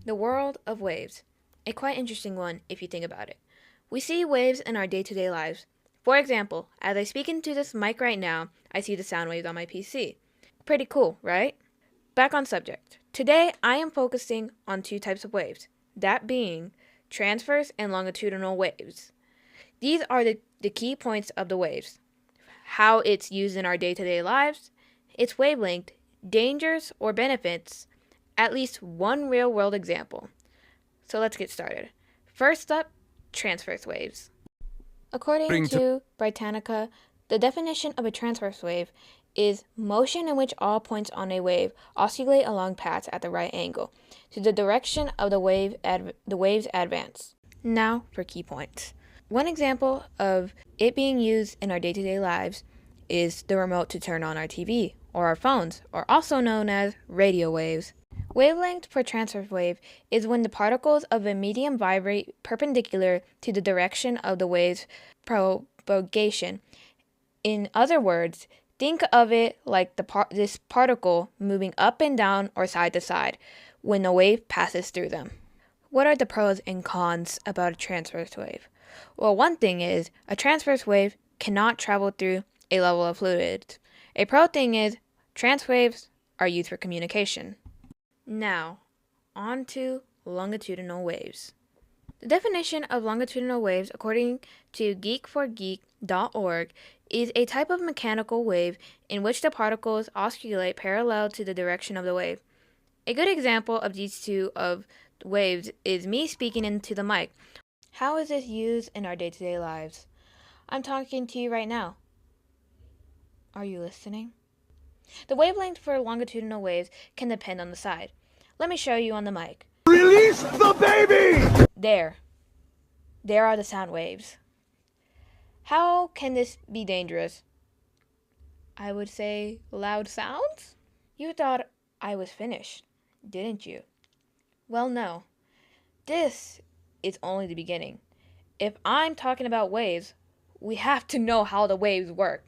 The world of waves. A quite interesting one if you think about it. We see waves in our day-to-day lives. For example, as I speak into this mic right now, I see the sound waves on my PC. Pretty cool, right? Back on subject. Today, I am focusing on two types of waves, that being transverse and longitudinal waves. These are the key points of the waves, how it's used in our day-to-day lives, its wavelength, dangers or benefits, at least one real-world example. So let's get started. First up, transverse waves. According to Britannica, the definition of a transverse wave is motion in which all points on a wave oscillate along paths at the right angle to the direction of the wave's advance. Now for key points. One example of it being used in our day-to-day lives is the remote to turn on our TV or our phones, or also known as radio waves. Wavelength for transverse wave is when the particles of a medium vibrate perpendicular to the direction of the wave's propagation. In other words, think of it like this particle moving up and down or side to side when the wave passes through them. What are the pros and cons about a transverse wave? Well, one thing is a transverse wave cannot travel through a level of fluid. A pro thing is transverse waves are used for communication. Now, on to longitudinal waves. The definition of longitudinal waves, according to geek4geek.org, is a type of mechanical wave in which the particles oscillate parallel to the direction of the wave. A good example of these two of waves is me speaking into the mic. How is this used in our day-to-day lives? I'm talking to you right now. Are you listening? The wavelength for longitudinal waves can depend on the side. Let me show you on the mic. Release the baby! There are the sound waves. How can this be dangerous? I would say loud sounds? You thought I was finished, didn't you? Well, no. This is only the beginning. If I'm talking about waves, we have to know how the waves work.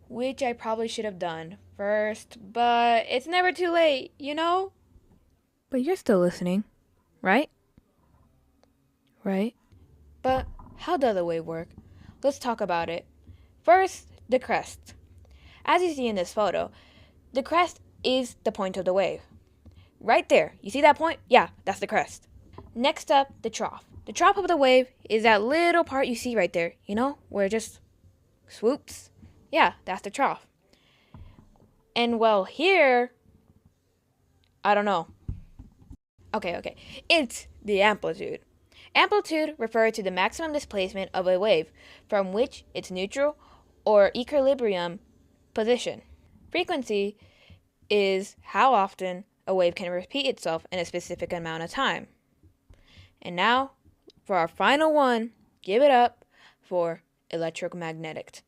Which I probably should have done first, but it's never too late, you know? But you're still listening, right? Right? But how does a wave work? Let's talk about it. First, the crest. As you see in this photo, the crest is the point of the wave. Right there, you see that point? Yeah, that's the crest. Next up, the trough. The trough of the wave is that little part you see right there, you know, where it just swoops. Yeah, that's the trough. And well, here, I don't know. Okay. It's the amplitude. Amplitude refers to the maximum displacement of a wave from which its neutral or equilibrium position. Frequency is how often a wave can repeat itself in a specific amount of time. And now, for our final one, give it up for electromagnetic.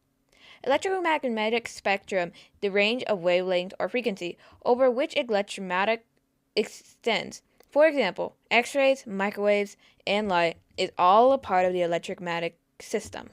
Electromagnetic spectrum, the range of wavelength or frequency over which electromagnetic extends. For example, X-rays, microwaves, and light is all a part of the electromagnetic system.